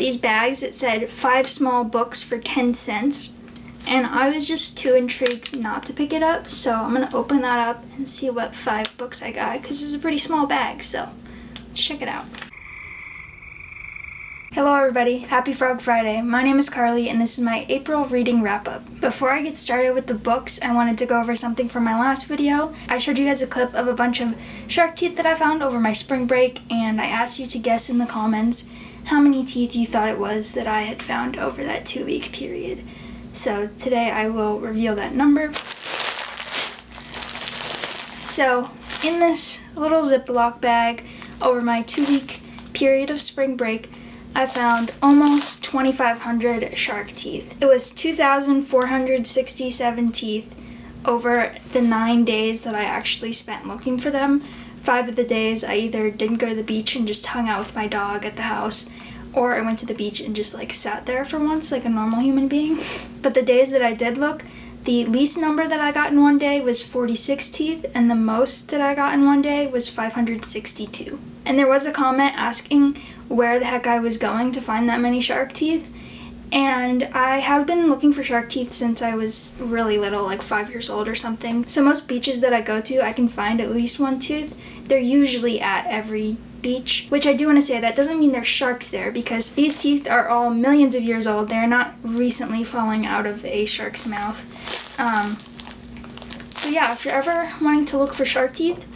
these bags, it said 5 small books for 10 cents. And I was just too intrigued not to pick it up, so I'm gonna open that up and see what 5 books I got, because it's a pretty small bag, so let's check it out. Hello everybody, happy Frog Friday. My name is Carly and this is my April reading wrap-up. Before I get started with the books, I wanted to go over something from my last video. I showed you guys a clip of a bunch of shark teeth that I found over my spring break, and I asked you to guess in the comments how many teeth you thought it was that I had found over that 2-week period. So today I will reveal that number. So in this little Ziploc bag over my 2-week period of spring break, I found almost 2,500 shark teeth. It was 2,467 teeth over the 9 days that I actually spent looking for them. 5 of the days I either didn't go to the beach and just hung out with my dog at the house, or I went to the beach and just sat there for once like a normal human being. But the days that I did look, the least number that I got in one day was 46 teeth, and the most that I got in one day was 562. And there was a comment asking where the heck I was going to find that many shark teeth. And I have been looking for shark teeth since I was really little, like 5 years old or something. So most beaches that I go to, I can find at least one tooth. They're usually at every beach, which I do want to say that doesn't mean there's sharks there, because these teeth are all millions of years old. They're not recently falling out of a shark's mouth. So yeah, if you're ever wanting to look for shark teeth,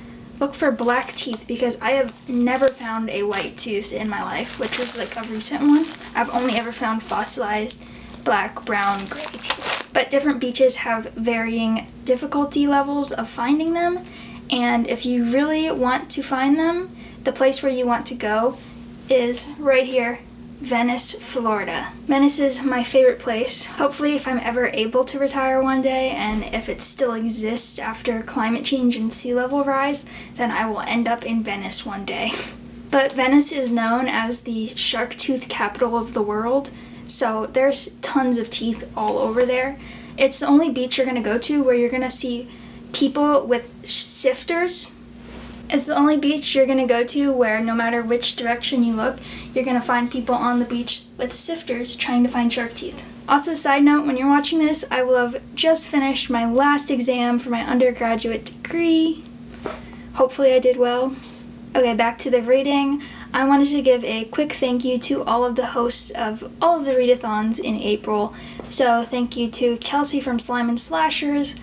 look for black teeth, because I have never found a white tooth in my life, which was like a recent one. I've only ever found fossilized black, brown, gray teeth. But different beaches have varying difficulty levels of finding them, and if you really want to find them, the place where you want to go is right here, Venice, Florida. Venice is my favorite place. Hopefully, if I'm ever able to retire one day, and if it still exists after climate change and sea level rise, then I will end up in Venice one day. But Venice is known as the shark tooth capital of the world, so there's tons of teeth all over there. It's the only beach you're gonna go to where you're gonna see people with sifters. It's the only beach you're gonna go to where no matter which direction you look, you're gonna find people on the beach with sifters trying to find shark teeth. Also, side note, when you're watching this, I will have just finished my last exam for my undergraduate degree. Hopefully I did well. Okay, back to the reading. I wanted to give a quick thank you to all of the hosts of all of the Readathons in April. So thank you to Kelsi from Slime and Slashers,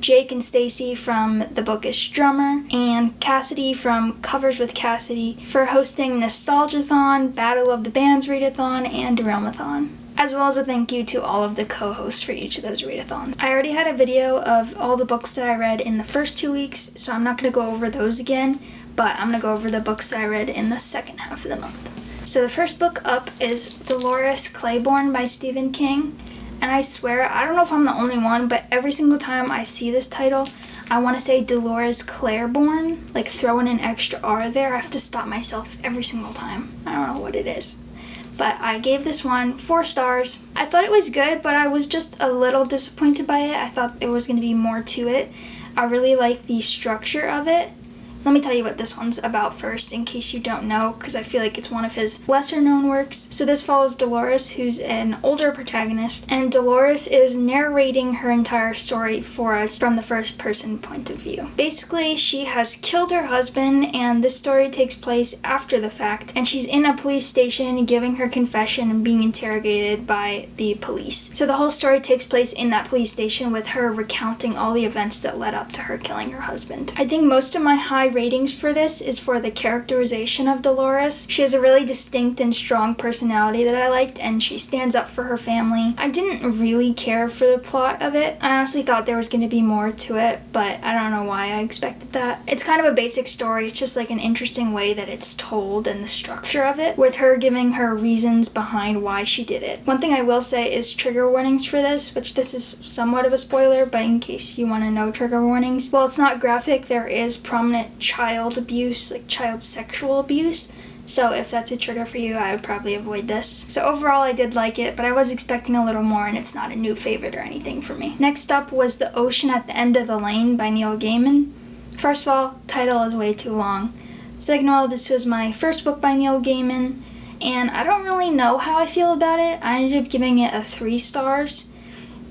Jake and Stacey from The Bookish Drummer, and Cassidy from Covers with Cassidy for hosting Nostalgiathon, Battle of the Bands Readathon, and Realmathon. As well as a thank you to all of the co-hosts for each of those readathons. I already had a video of all the books that I read in the first 2 weeks, so I'm not going to go over those again, but I'm going to go over the books that I read in the second half of the month. So the first book up is Dolores, Claiborne by Stephen King. And I swear, I don't know if I'm the only one, but every single time I see this title, I want to say Dolores Claiborne, like throwing an extra R there. I have to stop myself every single time. I don't know what it is. But I gave this one 4 stars. I thought it was good, but I was just a little disappointed by it. I thought there was going to be more to it. I really like the structure of it. Let me tell you what this one's about first, in case you don't know, because I feel like it's one of his lesser-known works. So this follows Dolores, who's an older protagonist, and Dolores is narrating her entire story for us from the first-person point of view. Basically, she has killed her husband, and this story takes place after the fact, and she's in a police station giving her confession and being interrogated by the police. So the whole story takes place in that police station with her recounting all the events that led up to her killing her husband. I think most of my high ratings for this is for the characterization of Dolores. She has a really distinct and strong personality that I liked, and she stands up for her family. I didn't really care for the plot of it. I honestly thought there was going to be more to it, but I don't know why I expected that. It's kind of a basic story. It's just like an interesting way that it's told and the structure of it, with her giving her reasons behind why she did it. One thing I will say is trigger warnings for this, which this is somewhat of a spoiler, but in case you want to know trigger warnings, while it's not graphic, there is prominent child abuse, like child sexual abuse. So if that's a trigger for you, I would probably avoid this. So overall, I did like it, but I was expecting a little more, and it's not a new favorite or anything for me. Next up was The Ocean at the End of the Lane by Neil Gaiman. First of all, title is way too long. Second of all, this was my first book by Neil Gaiman, and I don't really know how I feel about it. I ended up giving it a 3 stars.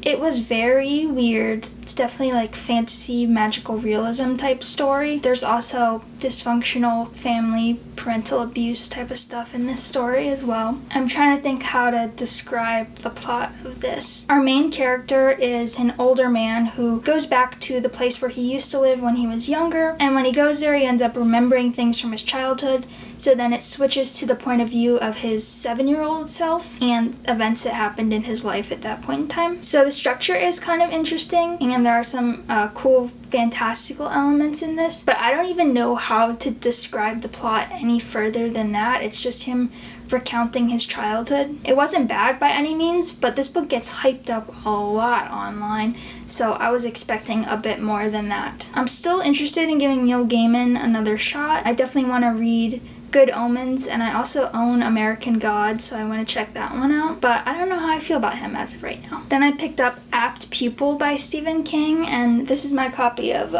It was very weird. It's definitely like fantasy, magical realism type story. There's also dysfunctional family, parental abuse type of stuff in this story as well. I'm trying to think how to describe the plot of this. Our main character is an older man who goes back to the place where he used to live when he was younger, and when he goes there he ends up remembering things from his childhood. So then it switches to the point of view of his 7-year-old self and events that happened in his life at that point in time. So the structure is kind of interesting, and there are some cool fantastical elements in this, but I don't even know how to describe the plot any further than that. It's just him recounting his childhood. It wasn't bad by any means, but this book gets hyped up a lot online, so I was expecting a bit more than that. I'm still interested in giving Neil Gaiman another shot. I definitely want to read Good Omens, and I also own American Gods, so I want to check that one out, but I don't know how I feel about him as of right now. Then I picked up Apt Pupil by Stephen King, and this is my copy of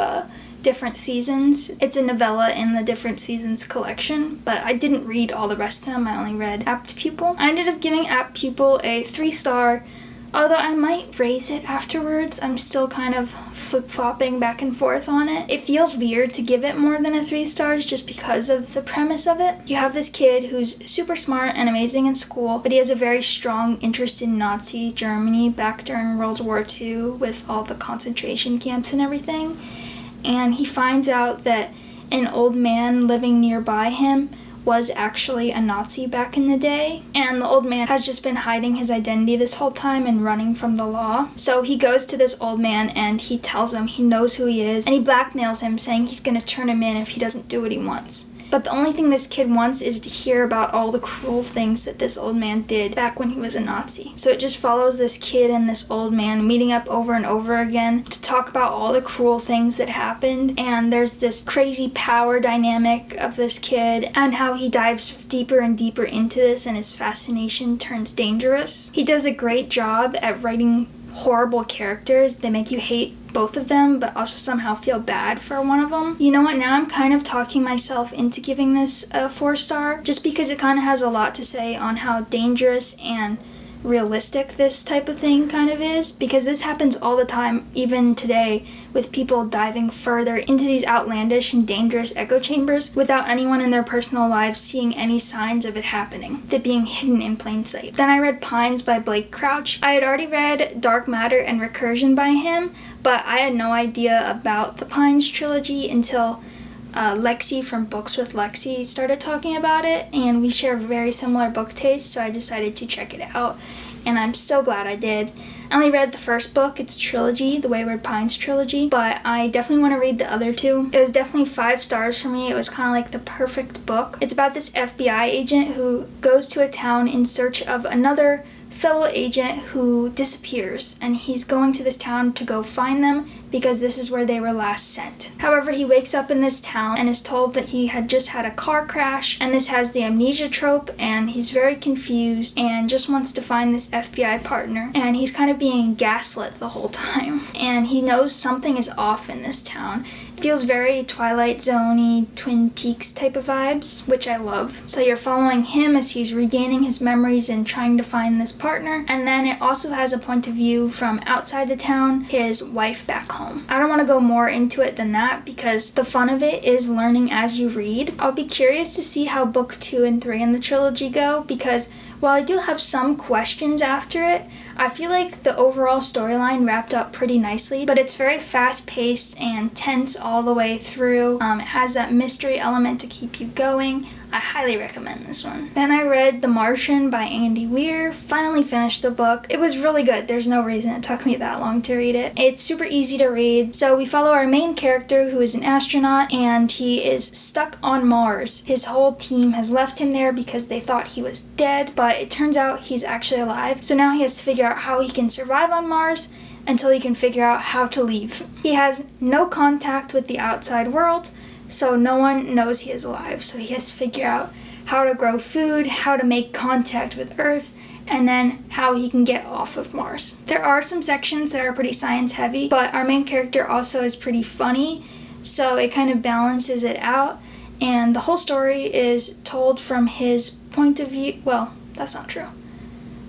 Different Seasons. It's a novella in the Different Seasons collection, but I didn't read all the rest of them. I only read Apt Pupil. I ended up giving Apt Pupil a 3-star, although I might raise it afterwards. I'm still kind of flip-flopping back and forth on it. It feels weird to give it more than a 3 stars just because of the premise of it. You have this kid who's super smart and amazing in school, but he has a very strong interest in Nazi Germany back during World War II with all the concentration camps and everything. And he finds out that an old man living nearby him was actually a Nazi back in the day, and the old man has just been hiding his identity this whole time and running from the law. So he goes to this old man and he tells him he knows who he is, and he blackmails him saying he's gonna turn him in if he doesn't do what he wants. But the only thing this kid wants is to hear about all the cruel things that this old man did back when he was a Nazi. So it just follows this kid and this old man meeting up over and over again to talk about all the cruel things that happened. And there's this crazy power dynamic of this kid and how he dives deeper and deeper into this and his fascination turns dangerous. He does a great job at writing horrible characters. They make you hate both of them, but also somehow feel bad for one of them. You know what, now I'm kind of talking myself into giving this a 4-star, just because it kind of has a lot to say on how dangerous and realistic this type of thing kind of is, because this happens all the time, even today, with people diving further into these outlandish and dangerous echo chambers without anyone in their personal lives seeing any signs of it happening, it being hidden in plain sight. Then I read Pines by Blake Crouch. I had already read Dark Matter and Recursion by him, but I had no idea about the Pines trilogy until Lexie from Books with Lexie started talking about it, and we share very similar book tastes, so I decided to check it out, and I'm so glad I did. I only read the first book. It's a trilogy, the Wayward Pines trilogy, but I definitely want to read the other 2. It was definitely 5 stars for me. It was kind of like the perfect book. It's about this FBI agent who goes to a town in search of another fellow agent who disappears, and he's going to this town to go find them because this is where they were last sent. However, he wakes up in this town and is told that he had just had a car crash, and this has the amnesia trope, and he's very confused and just wants to find this FBI partner, and he's kind of being gaslit the whole time, and he knows something is off in this town. It feels very Twilight Zone-y, Twin Peaks type of vibes, which I love. So you're following him as he's regaining his memories and trying to find this partner, and then it also has a point of view from outside the town, his wife back home. I don't want to go more into it than that because the fun of it is learning as you read. I'll be curious to see how book 2 and 3 in the trilogy go, because while I do have some questions after it, I feel like the overall storyline wrapped up pretty nicely, but it's very fast-paced and tense all the way through. It has that mystery element to keep you going. I highly recommend this one. Then I read The Martian by Andy Weir. Finally finished the book. It was really good. There's no reason it took me that long to read it. It's super easy to read. So we follow our main character who is an astronaut, and he is stuck on Mars. His whole team has left him there because they thought he was dead, but it turns out he's actually alive. So now he has to figure out how he can survive on Mars until he can figure out how to leave. He has no contact with the outside world, so no one knows he is alive. So he has to figure out how to grow food, how to make contact with Earth, and then how he can get off of Mars. There are some sections that are pretty science heavy, but our main character also is pretty funny, so it kind of balances it out. And the whole story is told from his point of view. Well, that's not true.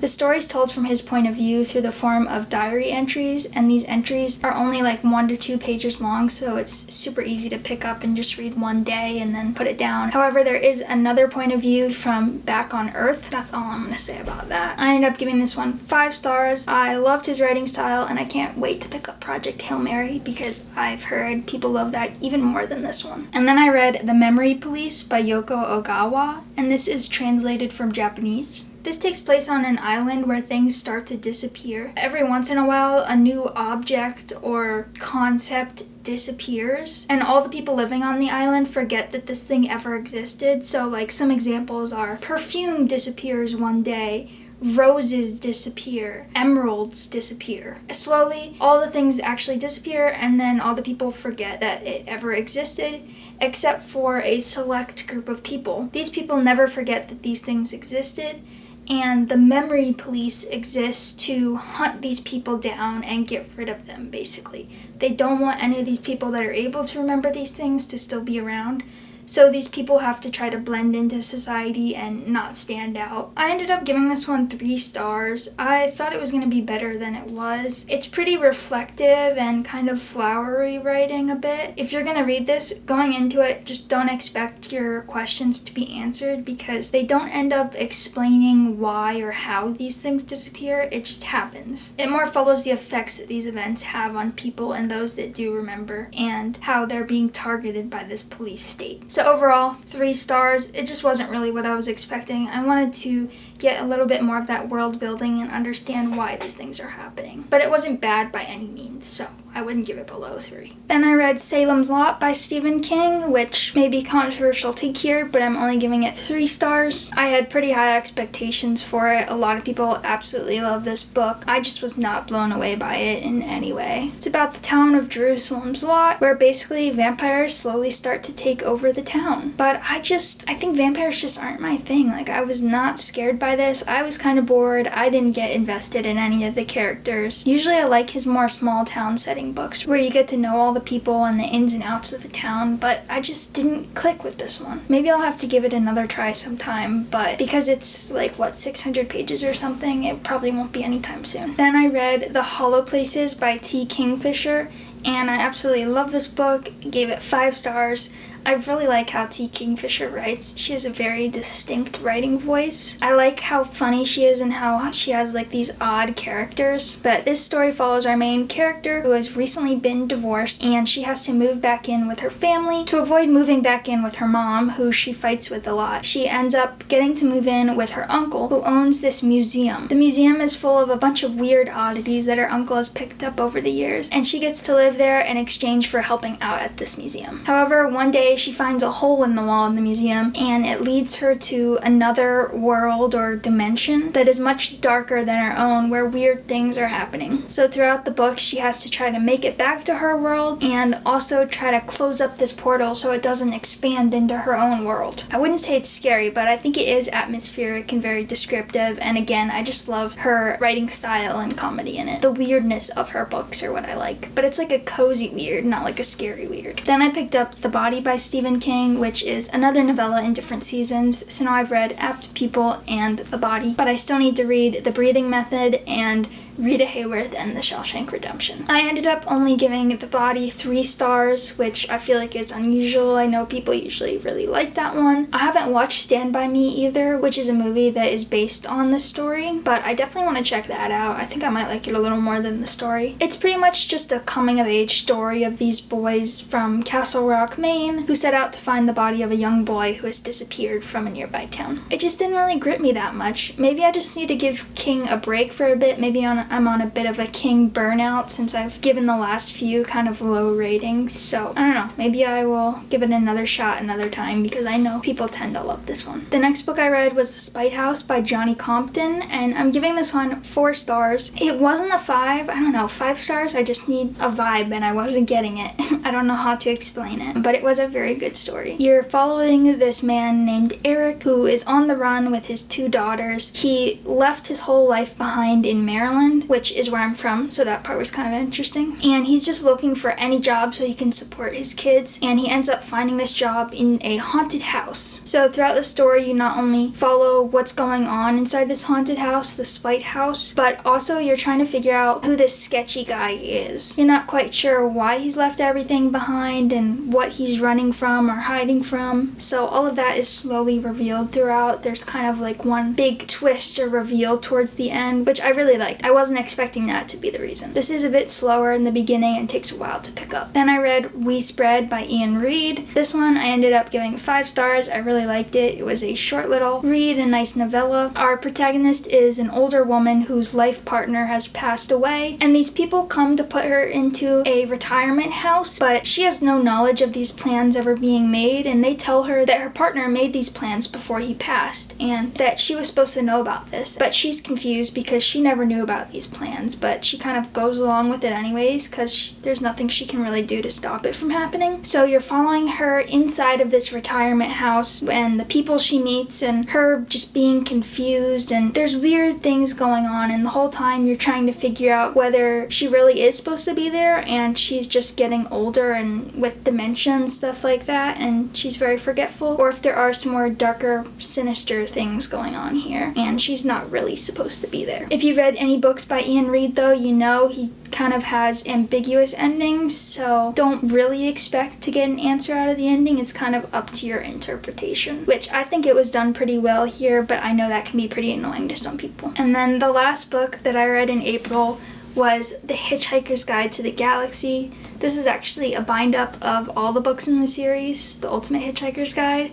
The story is told from his point of view through the form of diary entries, and these entries are only like 1 to 2 pages long, so it's super easy to pick up and just read one day and then put it down. However, there is another point of view from back on Earth. That's all I'm going to say about that. I ended up giving this one 5 stars. I loved his writing style, and I can't wait to pick up Project Hail Mary because I've heard people love that even more than this one. And then I read The Memory Police by Yōko Ogawa, and this is translated from Japanese. This takes place on an island where things start to disappear. Every once in a while, a new object or concept disappears, and all the people living on the island forget that this thing ever existed. So like some examples are perfume disappears one day, roses disappear, emeralds disappear. Slowly, all the things actually disappear, and then all the people forget that it ever existed, except for a select group of people. These people never forget that these things existed, and the memory police exists to hunt these people down and get rid of them, basically. They don't want any of these people that are able to remember these things to still be around. So these people have to try to blend into society and not stand out. I ended up giving this one 3 stars. I thought it was going to be better than it was. It's pretty reflective and kind of flowery writing a bit. If you're going to read this, going into it, just don't expect your questions to be answered because they don't end up explaining why or how these things disappear. It just happens. It more follows the effects that these events have on people and those that do remember, and how they're being targeted by this police state. So overall, 3 stars. It just wasn't really what I was expecting. I wanted to get a little bit more of that world building and understand why these things are happening. But it wasn't bad by any means, so I wouldn't give it below 3. Then I read Salem's Lot by Stephen King, which may be controversial take here, but I'm only giving it 3 stars. I had pretty high expectations for it. A lot of people absolutely love this book. I just was not blown away by it in any way. It's about the town of Jerusalem's Lot, where basically vampires slowly start to take over the town. But I think vampires just aren't my thing. Like, I was not scared by this. I was kind of bored. I didn't get invested in any of the characters. Usually I like his more small town setting books where you get to know all the people and the ins and outs of the town, but I just didn't click with this one. Maybe I'll have to give it another try sometime, but because it's like, 600 pages or something, it probably won't be anytime soon. Then I read The Hollow Places by T. Kingfisher, and I absolutely love this book. Gave it 5 stars. I really like how T. Kingfisher writes. She has a very distinct writing voice. I like how funny she is and how she has like these odd characters. But this story follows our main character who has recently been divorced, and she has to move back in with her family to avoid moving back in with her mom, who she fights with a lot. She ends up getting to move in with her uncle, who owns this museum. The museum is full of a bunch of weird oddities that her uncle has picked up over the years, and she gets to live there in exchange for helping out at this museum. However, one day she finds a hole in the wall in the museum, and it leads her to another world or dimension that is much darker than her own, where weird things are happening. So throughout the book, she has to try to make it back to her world and also try to close up this portal so it doesn't expand into her own world. I wouldn't say it's scary, but I think it is atmospheric and very descriptive, and again, I just love her writing style and comedy in it. The weirdness of her books are what I like, but it's like a cozy weird, not like a scary weird. Then I picked up The Body by Stephen King, which is another novella in different seasons. So now I've read Apt Pupil and The Body, but I still need to read The Breathing Method and Rita Hayworth and The Shawshank Redemption. I ended up only giving The Body 3 stars, which I feel like is unusual. I know people usually really like that one. I haven't watched Stand By Me either, which is a movie that is based on this story, but I definitely want to check that out. I think I might like it a little more than the story. It's pretty much just a coming-of-age story of these boys from Castle Rock, Maine, who set out to find the body of a young boy who has disappeared from a nearby town. It just didn't really grip me that much. Maybe I just need to give King a break for a bit. Maybe I'm on a bit of a King burnout since I've given the last few kind of low ratings. So I don't know, maybe I will give it another shot another time because I know people tend to love this one. The next book I read was The Spite House by Johnny Compton, and I'm giving this one 4 stars. It wasn't a 5, I don't know, 5 stars. I just need a vibe and I wasn't getting it. I don't know how to explain it, but it was a very good story. You're following this man named Eric who is on the run with his 2 daughters. He left his whole life behind in Maryland England, which is where I'm from, so that part was kind of interesting. And he's just looking for any job so he can support his kids, and he ends up finding this job in a haunted house. So throughout the story, you not only follow what's going on inside this haunted house, the Spite House, but also you're trying to figure out who this sketchy guy is. You're not quite sure why he's left everything behind and what he's running from or hiding from. So all of that is slowly revealed throughout. There's kind of like one big twist or reveal towards the end, which I really liked. I wasn't expecting that to be the reason. This is a bit slower in the beginning and takes a while to pick up. Then I read We Spread by Iain Reid. This one I ended up giving 5 stars. I really liked it. It was a short little read, a nice novella. Our protagonist is an older woman whose life partner has passed away, and these people come to put her into a retirement house, but she has no knowledge of these plans ever being made, and they tell her that her partner made these plans before he passed and that she was supposed to know about this, but she's confused because she never knew about these plans, but she kind of goes along with it anyways because there's nothing she can really do to stop it from happening. So you're following her inside of this retirement house and the people she meets and her just being confused, and there's weird things going on, and the whole time you're trying to figure out whether she really is supposed to be there and she's just getting older and with dementia and stuff like that, and she's very forgetful, or if there are some more darker, sinister things going on here and she's not really supposed to be there. If you've read any books by Iain Reid though, you know he kind of has ambiguous endings, so don't really expect to get an answer out of the ending. It's kind of up to your interpretation, which I think it was done pretty well here, but I know that can be pretty annoying to some people. And then the last book that I read in April was The Hitchhiker's Guide to the Galaxy. This is actually a bind-up of all the books in the series, The Ultimate Hitchhiker's Guide,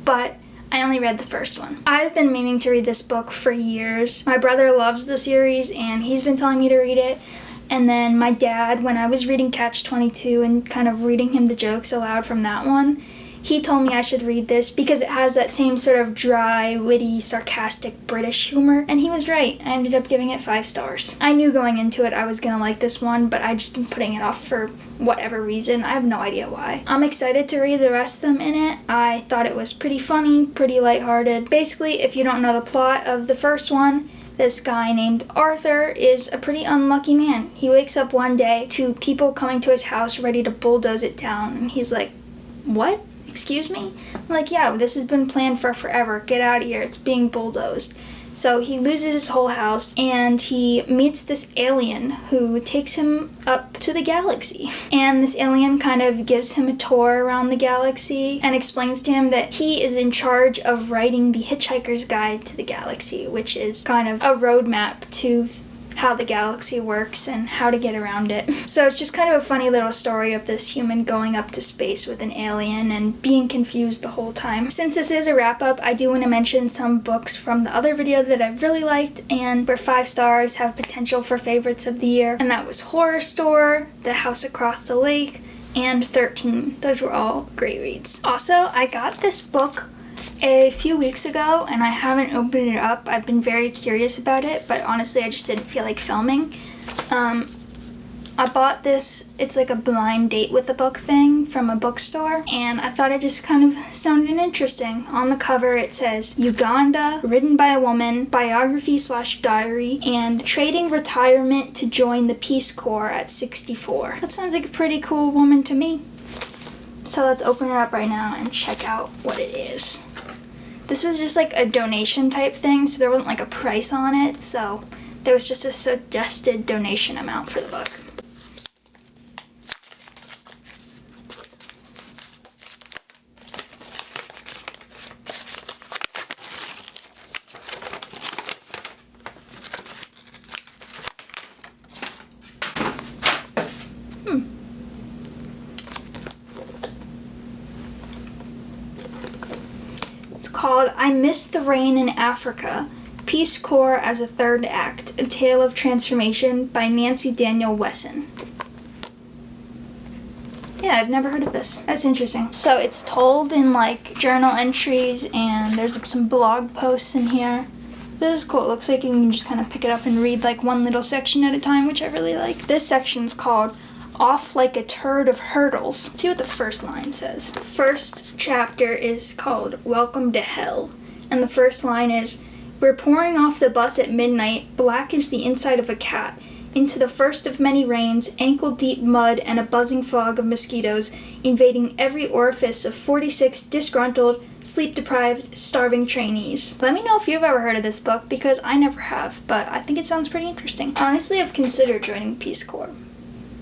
but I only read the first one. I've been meaning to read this book for years. My brother loves the series and he's been telling me to read it. And then my dad, when I was reading Catch-22 and kind of reading him the jokes aloud from that one, he told me I should read this because it has that same sort of dry, witty, sarcastic British humor, and he was right. I ended up giving it 5 stars. I knew going into it I was gonna like this one, but I just been putting it off for whatever reason. I have no idea why. I'm excited to read the rest of them in it. I thought it was pretty funny, pretty lighthearted. Basically, if you don't know the plot of the first one, this guy named Arthur is a pretty unlucky man. He wakes up one day to people coming to his house ready to bulldoze it down, and he's like, "What? Excuse me?" I'm like, "Yeah, this has been planned for forever. Get out of here. It's being bulldozed." So he loses his whole house and he meets this alien who takes him up to the galaxy. And this alien kind of gives him a tour around the galaxy and explains to him that he is in charge of writing the Hitchhiker's Guide to the Galaxy, which is kind of a roadmap to how the galaxy works and how to get around it. So it's just kind of a funny little story of this human going up to space with an alien and being confused the whole time. Since this is a wrap-up, I do want to mention some books from the other video that I really liked and were 5 stars, have potential for favorites of the year, and that was Horror Store, The House Across the Lake, and 13. Those were all great reads. Also, I got this book a few weeks ago and I haven't opened it up. I've been very curious about it, but honestly I just didn't feel like filming. I bought this, it's like a blind date with a book thing from a bookstore, and I thought it just kind of sounded interesting. On the cover it says Uganda, written by a woman, biography/diary, and trading retirement to join the Peace Corps at 64. That sounds like a pretty cool woman to me. So let's open it up right now and check out what it is. This was just like a donation type thing, so there wasn't like a price on it, so there was just a suggested donation amount for the book. Called I Miss the Rain in Africa, Peace Corps as a Third Act, A Tale of Transformation by Nancy Daniel Wesson. Yeah, I've never heard of this. That's interesting. So it's told in like journal entries and there's some blog posts in here. This is cool. It looks like you can just kind of pick it up and read like one little section at a time, which I really like. This section's called Off Like a Turd of Hurdles. Let's see what the first line says. The first chapter is called Welcome to Hell. And the first line is, We're pouring off the bus at midnight, black as the inside of a cat, into the first of many rains, ankle-deep mud, and a buzzing fog of mosquitoes, invading every orifice of 46 disgruntled, sleep-deprived, starving trainees. Let me know if you've ever heard of this book, because I never have, but I think it sounds pretty interesting. Honestly, I've considered joining Peace Corps,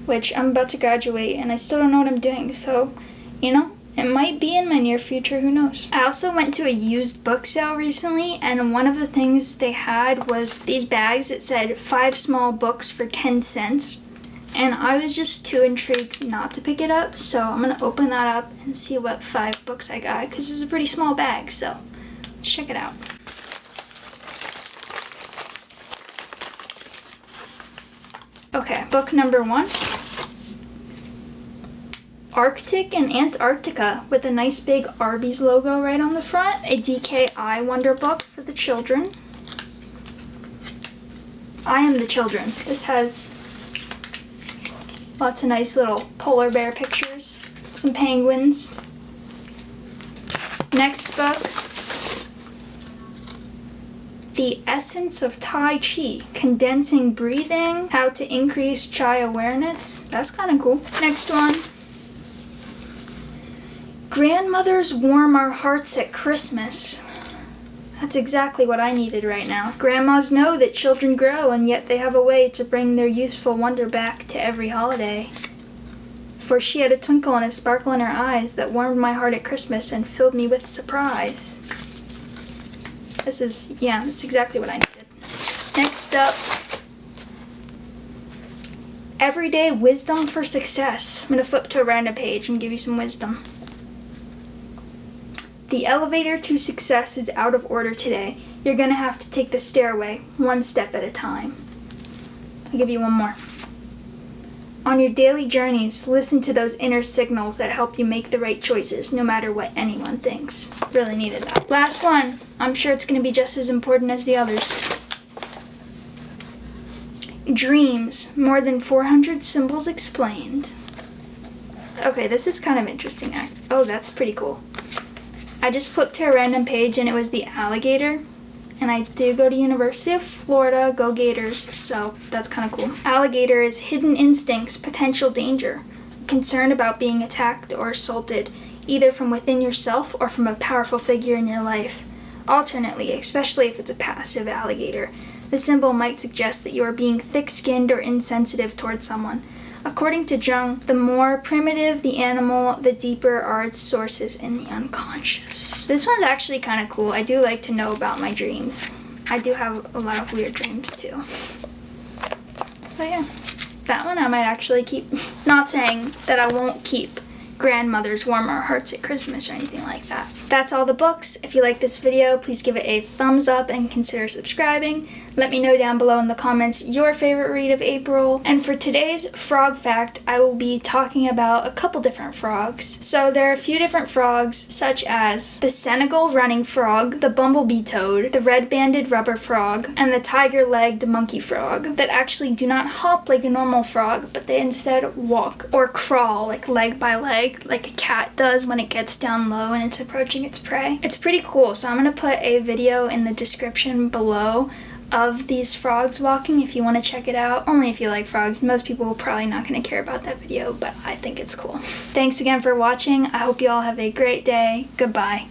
which I'm about to graduate, and I still don't know what I'm doing, so, you know, it might be in my near future, who knows. I also went to a used book sale recently, and one of the things they had was these bags that said 5 small books for 10 cents. And I was just too intrigued not to pick it up, so I'm gonna open that up and see what 5 books I got, because it's a pretty small bag, so let's check it out. Okay, book number 1. Arctic and Antarctica, with a nice big Arby's logo right on the front. A DKI Wonder book for the children. I Am the Children. This has lots of nice little polar bear pictures, some penguins. Next book, The Essence of Tai Chi, Condensing Breathing, How to Increase Chi Awareness. That's kind of cool. Next one, Grandmothers Warm Our Hearts at Christmas. That's exactly what I needed right now. Grandmas know that children grow, and yet they have a way to bring their youthful wonder back to every holiday. For she had a twinkle and a sparkle in her eyes that warmed my heart at Christmas and filled me with surprise. That's exactly what I needed. Next up, Everyday Wisdom for Success. I'm going to flip to a random page and give you some wisdom. The elevator to success is out of order today. You're going to have to take the stairway, one step at a time. I'll give you one more. On your daily journeys, listen to those inner signals that help you make the right choices, no matter what anyone thinks. Really needed that. Last one. I'm sure it's going to be just as important as the others. Dreams. More than 400 symbols explained. Okay, this is kind of interesting. Oh, that's pretty cool. I just flipped to a random page and it was the alligator. And I do go to University of Florida, go Gators, so that's kind of cool. Alligator is hidden instincts, potential danger, concern about being attacked or assaulted, either from within yourself or from a powerful figure in your life. Alternately, especially if it's a passive alligator, the symbol might suggest that you are being thick-skinned or insensitive towards someone. According to Jung, the more primitive the animal, the deeper are its sources in the unconscious. This one's actually kind of cool. I do like to know about my dreams. I do have a lot of weird dreams too. So yeah, that one I might actually keep. Not saying that I won't keep Grandmothers Warm Our Hearts at Christmas or anything like that. That's all the books. If you like this video, please give it a thumbs up and consider subscribing. Let me know down below in the comments your favorite read of April. And for today's frog fact, I will be talking about a couple different frogs. So there are a few different frogs, such as the Senegal running frog, the bumblebee toad, the red-banded rubber frog, and the tiger-legged monkey frog, that actually do not hop like a normal frog, but they instead walk or crawl like leg by leg, like a cat does when it gets down low and it's approaching its prey. It's pretty cool, so I'm gonna put a video in the description below of these frogs walking if you want to check it out. Only if you like frogs. Most people are probably not going to care about that video, but I think it's cool. Thanks again for watching. I hope you all have a great day. Goodbye.